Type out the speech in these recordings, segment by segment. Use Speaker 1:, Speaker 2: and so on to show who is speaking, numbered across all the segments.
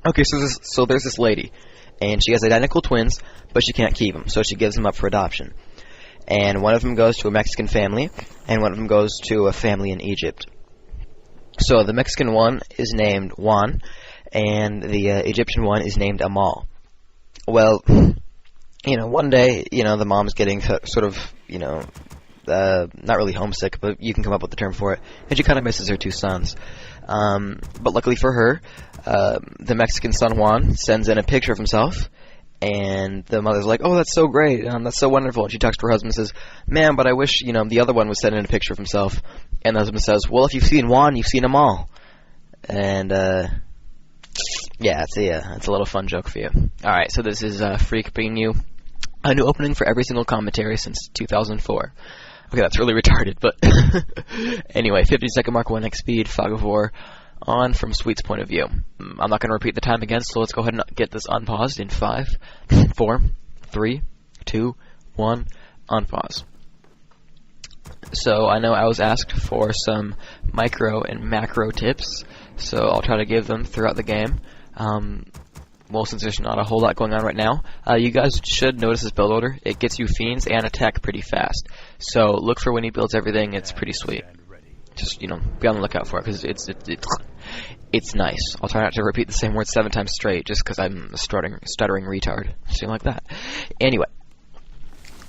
Speaker 1: Okay, so there's this lady, and she has identical twins, but she can't keep them, so she gives them up for adoption. And one of them goes to a Mexican family, and one of them goes to a family in Egypt. So the Mexican one is named Juan, and the Egyptian one is named Amal. Well, one day, the mom's getting sort of, not really homesick, but you can come up with the term for it, and she kind of misses her two sons. But luckily for her, the Mexican son Juan sends in a picture of himself, and the mother's like, "Oh, that's so great, that's so wonderful." And she talks to her husband and says, "Man, but I wish, the other one was sending in a picture of himself." And the husband says, "Well, if you've seen Juan, you've seen them all." And, yeah, it's a little fun joke for you. Alright, so this is Phreak bringing you a new opening for every single commentary since 2004. Okay, that's really retarded, but anyway, 50-second mark, 1x speed, fog of war, on from Sweet's point of view. I'm not going to repeat the time again, so let's go ahead and get this unpaused in 5, 4, 3, 2, 1, unpause. So I know I was asked for some micro and macro tips, so I'll try to give them throughout the game. Well, since there's not a whole lot going on right now, you guys should notice this build order. It gets you fiends and attack pretty fast. So look for when he builds everything. It's pretty sweet. Just, be on the lookout for it, because it's nice. I'll try not to repeat the same word 7 times straight, just because I'm a stuttering retard. Something like that. Anyway.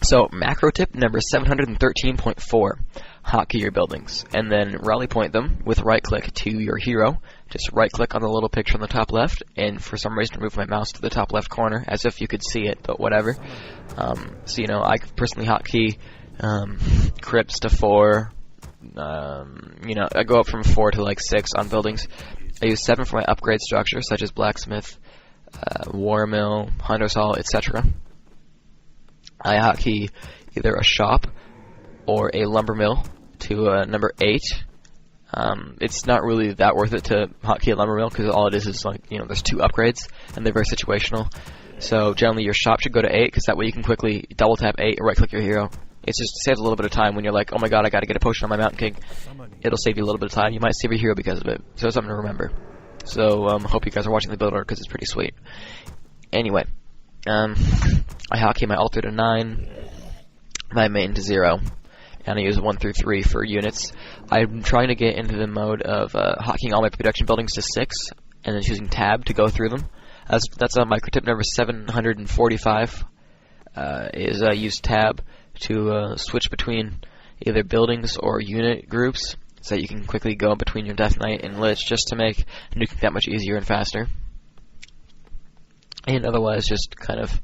Speaker 1: So, macro tip number 713.4. Hotkey your buildings, and then rally point them with right-click to your hero. Just right-click on the little picture on the top left, and for some reason move my mouse to the top left corner, as if you could see it, but whatever. I personally hotkey crypts to 4. I go up from 4 to like 6 on buildings. I use 7 for my upgrade structure, such as blacksmith, war mill, hunter's hall, etc. I hotkey either a shop or a lumber mill to number 8. It's not really that worth it to hotkey a lumber mill, because all it is there's 2 upgrades, and they're very situational. So generally your shop should go to 8, because that way you can quickly double tap 8 and right click your hero. It just saves a little bit of time when you're like, oh my god, I gotta get a potion on my Mountain King. It'll save you a little bit of time. You might save your hero because of it. So it's something to remember. So hope you guys are watching the build order, because it's pretty sweet. Anyway, I hotkey my altar to 9, my main to 0, and I use 1 through 3 for units. I'm trying to get into the mode of hotkeying all my production buildings to 6, and then choosing tab to go through them. That's micro tip number 745, is use tab to switch between either buildings or unit groups, so that you can quickly go between your Death Knight and Lich, just to make nuking that much easier and faster. And otherwise, just kind of,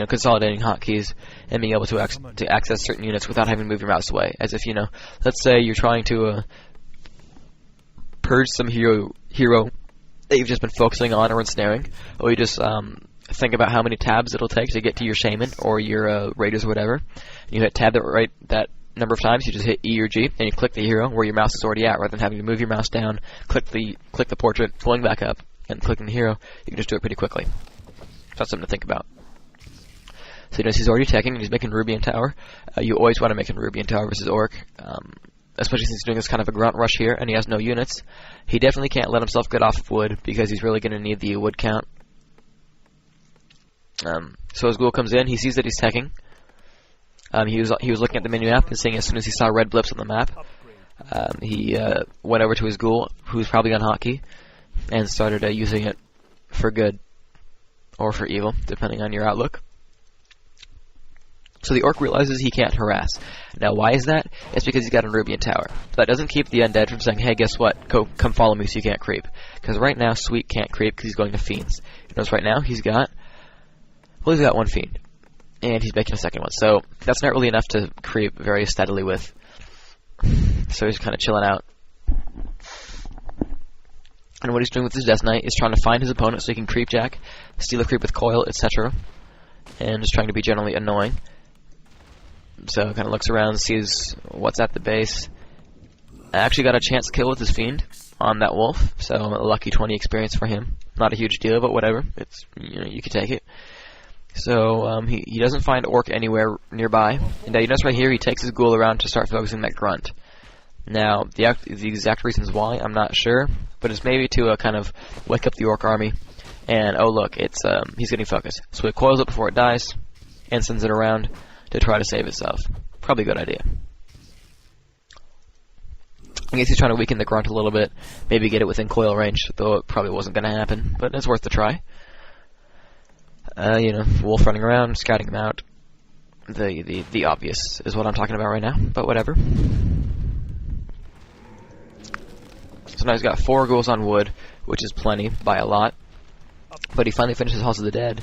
Speaker 1: consolidating hotkeys and being able to access certain units without having to move your mouse away. As if, let's say you're trying to purge some hero that you've just been focusing on or ensnaring, or you just think about how many tabs it'll take to get to your shaman or your raiders or whatever. You hit tab that number of times, you just hit E or G, and you click the hero where your mouse is already at, rather than having to move your mouse down, click the portrait, pulling back up, and clicking the hero. You can just do it pretty quickly. So that's something to think about. So he's already attacking, and he's making Ruby and Tower. You always want to make a Ruby and Tower versus Orc, especially since he's doing this kind of a grunt rush here, and he has no units. He definitely can't let himself get off of wood, because he's really going to need the wood count. So his ghoul comes in, he sees that he's teching. He was looking at the menu map and seeing as soon as he saw red blips on the map, he went over to his ghoul, who's probably on hotkey, and started using it for good or for evil, depending on your outlook. So the orc realizes he can't harass. Now, why is that? It's because he's got a Rubian Tower. But that doesn't keep the undead from saying, hey, guess what? Come follow me so you can't creep. Because right now, Sweet can't creep because he's going to Fiends. You notice right now, he's got 1 Fiend. And he's making a second one. So that's not really enough to creep very steadily with. So he's kind of chilling out. And what he's doing with his Death Knight is trying to find his opponent so he can creep jack, steal a creep with coil, etc. And just trying to be generally annoying. So kind of looks around, sees what's at the base. I actually got a chance kill with his Fiend on that wolf, so a lucky 20 experience for him. Not a huge deal, but whatever. It's, you can take it. So he doesn't find Orc anywhere nearby. And now you notice right here, he takes his ghoul around to start focusing that grunt. Now, the exact reasons why, I'm not sure, but it's maybe to kind of wake up the orc army, and oh look, it's he's getting focused. So it coils it before it dies, and sends it around to try to save itself. Probably a good idea. I guess he's trying to weaken the grunt a little bit, maybe get it within coil range, though it probably wasn't going to happen, but it's worth the try. Wolf running around, scouting him out. The obvious is what I'm talking about right now, but whatever. So now he's got 4 ghouls on wood, which is plenty, by a lot. But he finally finishes Halls of the Dead,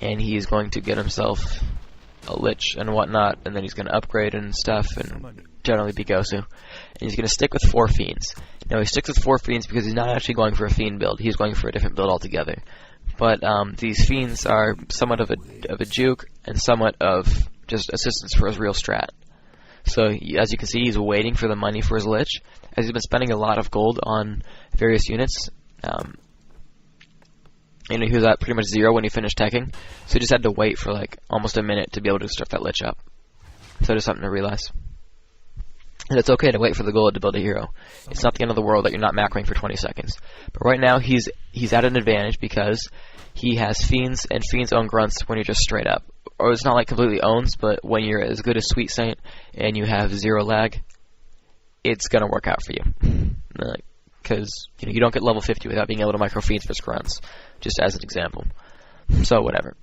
Speaker 1: and he's going to get himself a lich and whatnot, and then he's going to upgrade and stuff, and generally be Gosu. And he's going to stick with 4 fiends. Now he sticks with 4 fiends because he's not actually going for a fiend build, he's going for a different build altogether. But these fiends are somewhat of a juke, and somewhat of just assistance for his real strat. So, as you can see, he's waiting for the money for his lich, as he's been spending a lot of gold on various units. He was at pretty much 0 when he finished teching, so he just had to wait for like almost a minute to be able to start that lich up. So just something to realize. And it's okay to wait for the gold to build a hero. It's not the end of the world that you're not macroing for 20 seconds. But right now, he's at an advantage because he has fiends, and fiends own grunts when you're just straight up. Or it's not like completely owns, but when you're as good as Sweet Saint and you have 0 lag, it's gonna work out for you. Because you don't get level 50 without being able to micro fiends for grunts, just as an example. So whatever.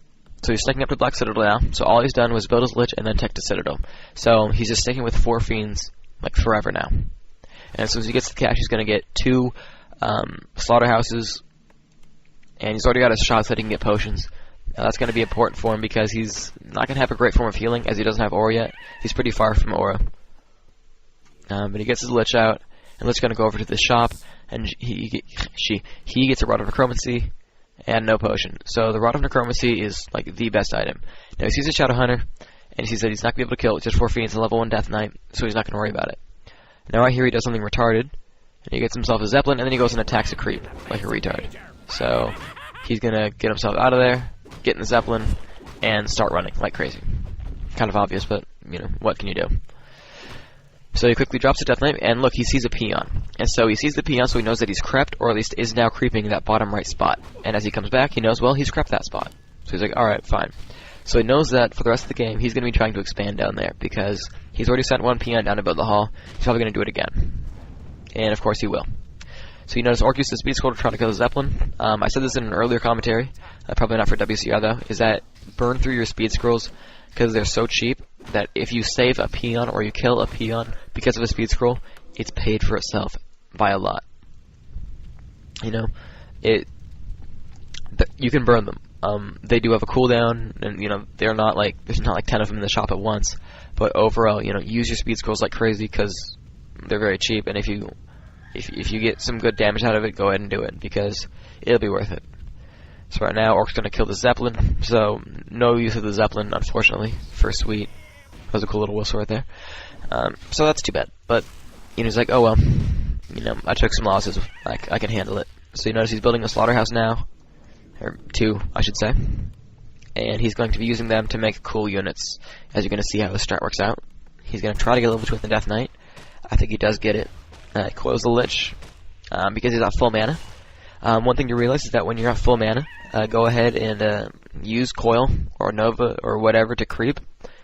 Speaker 1: So he's sticking up to Black Citadel now. So all he's done was build his lich and then tech to Citadel. So he's just sticking with 4 fiends like forever now. And as soon as he gets the cash, he's gonna get 2 slaughterhouses, and he's already got his shots that he can get potions. Now that's going to be important for him because he's not going to have a great form of healing as he doesn't have aura yet. He's pretty far from aura. But he gets his lich out, and Lich's going to go over to the shop, and he gets a Rod of Necromancy and no potion. So the Rod of Necromancy is like the best item. Now he sees a Shadow Hunter, and he sees that he's not going to be able to kill it with just 4 fiends and level 1 Death Knight, so he's not going to worry about it. Now I hear he does something retarded, and he gets himself a Zeppelin, and then he goes and attacks a creep like a retard. So he's going to get himself out of there, get in the Zeppelin, and start running like crazy. Kind of obvious, but, what can you do? So he quickly drops the Death Knight, and look, he sees a peon. And so he sees the peon, so he knows that he's crept, or at least is now creeping that bottom right spot. And as he comes back, he knows, well, he's crept that spot. So he's like, alright, fine. So he knows that for the rest of the game, he's going to be trying to expand down there, because he's already sent 1 peon down to build the hall. He's probably going to do it again. And of course he will. So you notice Orc used the speed scroll to try to kill the Zeppelin. I said this in an earlier commentary, probably not for WCR though, is that burn through your speed scrolls because they're so cheap that if you save a peon or you kill a peon because of a speed scroll, it's paid for itself by a lot. You can burn them. They do have a cooldown, and they're not like there's not like 10 of them in the shop at once. But overall, use your speed scrolls like crazy because they're very cheap, and if you get some good damage out of it, go ahead and do it, because it'll be worth it. So right now, Orc's going to kill the Zeppelin, so no use of the Zeppelin, unfortunately, for Sweet. That was a cool little whistle right there. So that's too bad, but he's like, oh well, I took some losses, I can handle it. So you notice he's building a slaughterhouse now, or 2, I should say, and he's going to be using them to make cool units, as you're going to see how the strat works out. He's going to try to get level 2 with the Death Knight. I think he does get it. Coils the Lich, because he's at full mana. One thing to realize is that when you're at full mana, go ahead and use Coil or Nova or whatever to creep,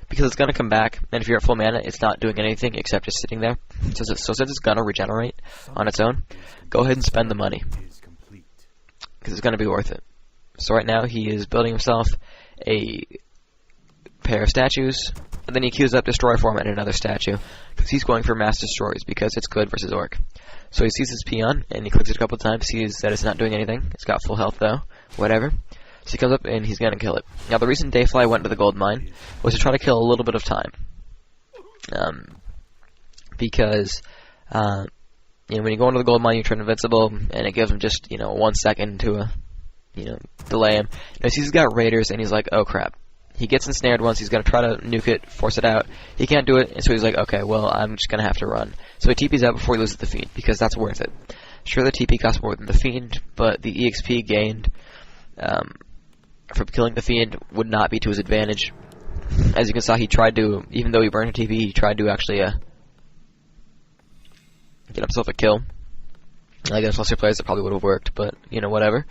Speaker 1: because it's going to come back, and if you're at full mana, it's not doing anything except just sitting there. So since it's going to regenerate on its own, go ahead and spend the money, because it's going to be worth it. So right now, he is building himself a pair of statues, and then he queues up Destroy Form and another statue, because he's going for Mass Destroys, because it's good versus Orc. So he sees his peon, and he clicks it a couple of times, sees that it's not doing anything. It's got full health though, whatever. So he comes up and he's going to kill it. Now the reason Dayfly went to the gold mine was to try to kill a little bit of time. Because when you go into the gold mine, you turn invincible, and it gives him just 1 second to delay him. Now he's got raiders, and he's like, oh crap. He gets ensnared once, he's going to try to nuke it, force it out. He can't do it, and so he's like, okay, well, I'm just going to have to run. So he TP's out before he loses the Fiend, because that's worth it. Sure, the TP costs more than the Fiend, but the EXP gained from killing the Fiend would not be to his advantage. As you can see, he tried to, even though he burned a TP, he tried to actually get himself a kill. I guess lesser players that probably would have worked, but, you know, whatever.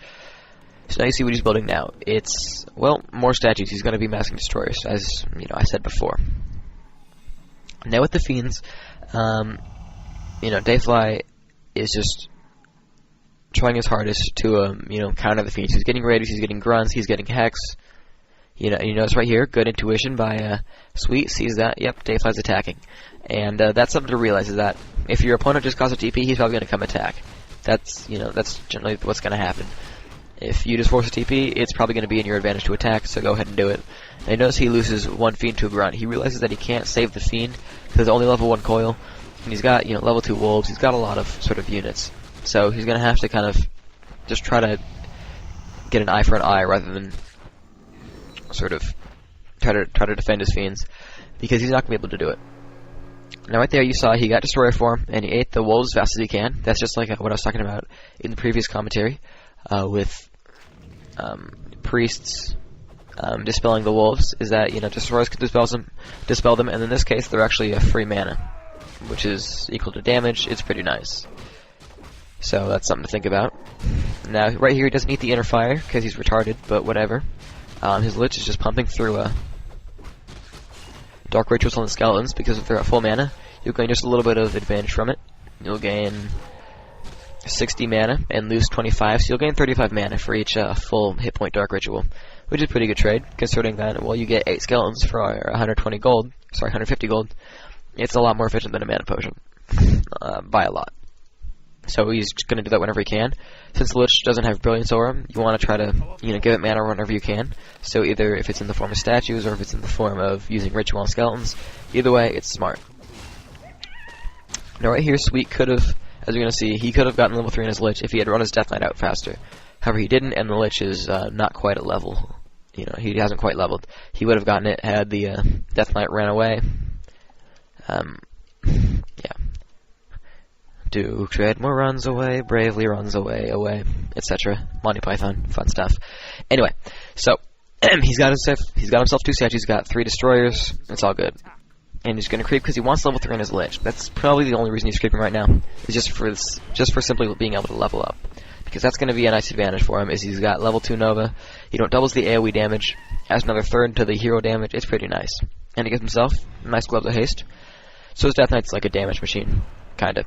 Speaker 1: So now you see what he's building now. It's, well, more statues. He's going to be massing destroyers, as, you know, I said before. Now with the Fiends, you know, Dayfly is just trying his hardest to, you know, counter the Fiends. He's getting Raiders, he's getting Grunts, he's getting Hex. You know, you notice right here, good intuition by Sweet, sees that, yep, Dayfly's attacking. And that's something to realize, is that if your opponent just calls a TP, he's probably going to come attack. That's, you know, that's generally what's going to happen. If you just force a TP, it's probably going to be in your advantage to attack, so go ahead and do it. And notice he loses one Fiend to a Grunt. He realizes that he can't save the Fiend, because only level 1 coil, and he's got, you know, level 2 Wolves, he's got a lot of sort of units. So he's going to have to kind of just try to get an eye for an eye, rather than sort of try to defend his Fiends, because he's not going to be able to do it. Now right there you saw he got Destroyer form, and he ate the Wolves as fast as he can. That's just like what I was talking about in the previous commentary, with priests dispelling the Wolves, is that, you know, Destroyers can dispel them, and in this case they're actually a free mana, which is equal to damage. It's pretty nice. So that's something to think about. Now right here he doesn't eat the Inner Fire, because he's retarded, but whatever. His Lich is just pumping through Dark Rituals on the Skeletons, because if they're at full mana, you'll gain just a little bit of advantage from it. You'll gain 60 mana and lose 25, so you'll gain 35 mana for each full hit point Dark Ritual, which is a pretty good trade, considering that, well, you get 8 Skeletons for 150 gold. It's a lot more efficient than a Mana Potion, by a lot. So he's going to do that whenever he can. Since the Lich doesn't have Brilliance Aura, you want to try to, you know, give it mana whenever you can. So either if it's in the form of statues, or if it's in the form of using Ritual on Skeletons, either way, it's smart. Now right here, Sweet could have, as you're going to see, he could have gotten level 3 in his Lich if he had run his Death Knight out faster. However, he didn't, and the Lich is not quite at level. You know, he hasn't quite leveled. He would have gotten it had the Death Knight ran away. Yeah. Duke Treadmore runs away, bravely runs away, etc. Monty Python, fun stuff. Anyway, so he's got himself 2 statues, he's got 3 destroyers, it's all good. And he's gonna creep because he wants level 3 in his Lich. That's probably the only reason he's creeping right now. Is just for simply being able to level up. Because that's gonna be a nice advantage for him, is he's got level 2 Nova, you know, doubles the AoE damage, adds another third to the hero damage, it's pretty nice. And he gives himself nice Gloves of Haste. So his Death Knight's like a damage machine, kinda.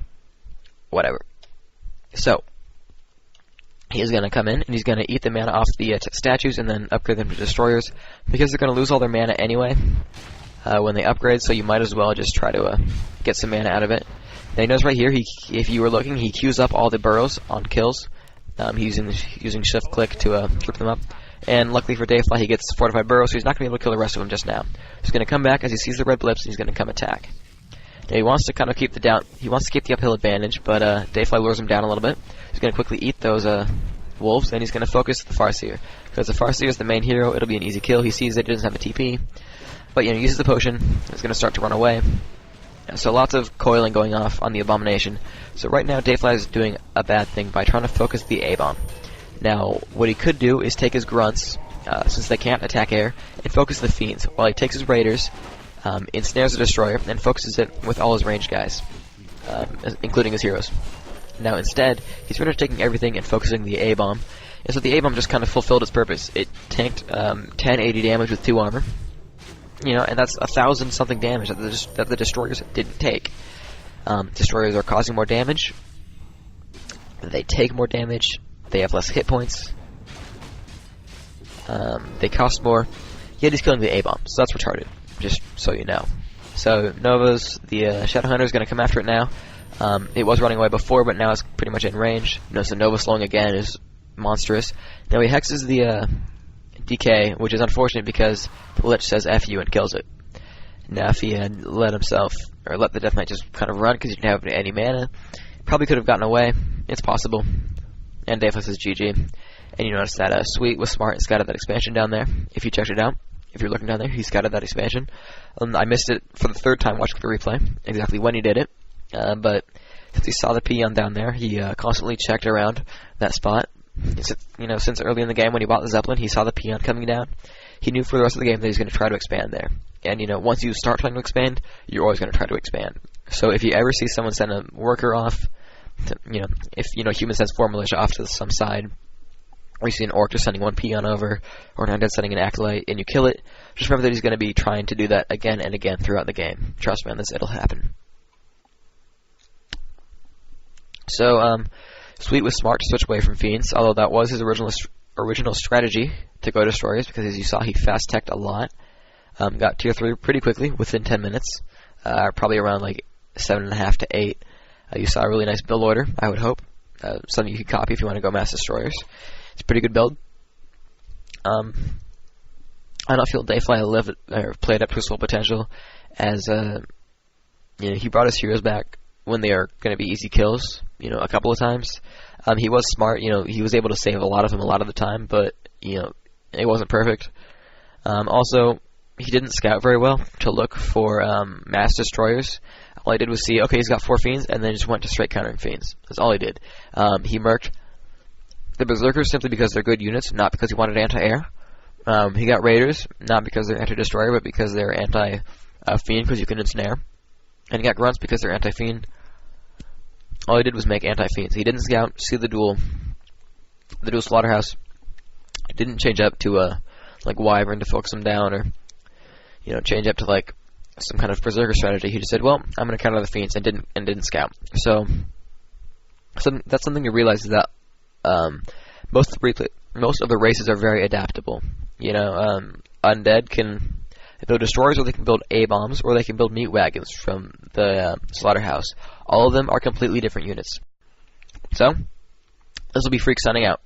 Speaker 1: Whatever. So, he's going to come in, and he's going to eat the mana off the statues, and then upgrade them to destroyers, because they're going to lose all their mana anyway when they upgrade, so you might as well just try to get some mana out of it. Now you notice right here, if you were looking, he queues up all the burrows on kills. He's using shift click to group them up. And luckily for Dayfly, he gets 45 burrows, so he's not going to be able to kill the rest of them just now. He's going to come back as he sees the red blips, and he's going to come attack. Now he wants to kind of keep the uphill advantage, but Dayfly lures him down a little bit. He's going to quickly eat those wolves, and he's going to focus the Farseer. Because the Farseer is the main hero, it'll be an easy kill. He sees that it doesn't have a TP, but, you know, he uses the potion. He's going to start to run away. So lots of coiling going off on the Abomination. So right now Dayfly is doing a bad thing by trying to focus the A-bomb. Now what he could do is take his Grunts, since they can't attack air, and focus the Fiends, while he takes his Raiders, ensnares the Destroyer, and focuses it with all his ranged guys, including his heroes. Now instead, he's pretty much taking everything and focusing the A-bomb, and so the A-bomb just kind of fulfilled its purpose. It tanked 1080 damage with 2 armor, you know, and that's 1,000 something damage that the Destroyers didn't take. Destroyers are causing more damage, they take more damage, they have less hit points, they cost more, yet he's killing the A-bomb, so that's retarded. Just so you know. So Nova's, the Shadowhunter is going to come after it now. It was running away before, but now it's pretty much in range. Notice the Nova slowing again is monstrous. Now he hexes the DK, which is unfortunate because the Lich says F you and kills it. Now if he had let the Death Knight just kind of run because he didn't have any mana, probably could have gotten away. It's possible. And Dayfly says GG. And you notice that Sweet was smart and scouted that expansion down there, if you checked it out. If you're looking down there, he scouted that expansion. I missed it for the 3rd time watching the replay, exactly when he did it. But since he saw the peon down there, he constantly checked around that spot. You know, since early in the game when he bought the Zeppelin, he saw the peon coming down, he knew for the rest of the game that he's going to try to expand there. And, you know, once you start trying to expand, you're always going to try to expand. So if you ever see someone send a worker off, you know, if, you know, human sends 4 militia off to some side, or you see an orc just sending 1 peon over, or an undead sending an acolyte, and you kill it, just remember that he's going to be trying to do that again and again throughout the game. Trust me on this, it'll happen. So, Sweet was smart to switch away from Fiends, although that was his original strategy to go Destroyers, because as you saw, he fast-teched a lot. Got tier 3 pretty quickly, within 10 minutes, probably around like 7.5 to 8. You saw a really nice build order, I would hope. Something you could copy if you want to go Mass Destroyers. It's a pretty good build. I don't feel Dayfly played up to his full potential, as you know, he brought his heroes back when they are going to be easy kills, you know, a couple of times. He was smart, you know, he was able to save a lot of them a lot of the time, but, you know, it wasn't perfect. Also, he didn't scout very well to look for Mass Destroyers. All he did was see, okay, he's got 4 Fiends, and then just went to straight countering Fiends. That's all he did. He murked the Berserkers simply because they're good units, not because he wanted anti-air. He got Raiders, not because they're anti-destroyer, but because they're anti-Fiend, because you can ensnare. And he got Grunts because they're anti-Fiend. All he did was make anti-Fiends. He didn't scout, see the dual Slaughterhouse. He didn't change up to like Wyvern to focus him down, or, you know, change up to like some kind of Berserker strategy. He just said, well, I'm going to counter the Fiends, and didn't scout. So that's something you realize, is that most of the races are very adaptable. You know, Undead can build Destroyers, or they can build A-bombs, or they can build meat wagons from the Slaughterhouse. All of them are completely different units. So, this will be Phreak signing out.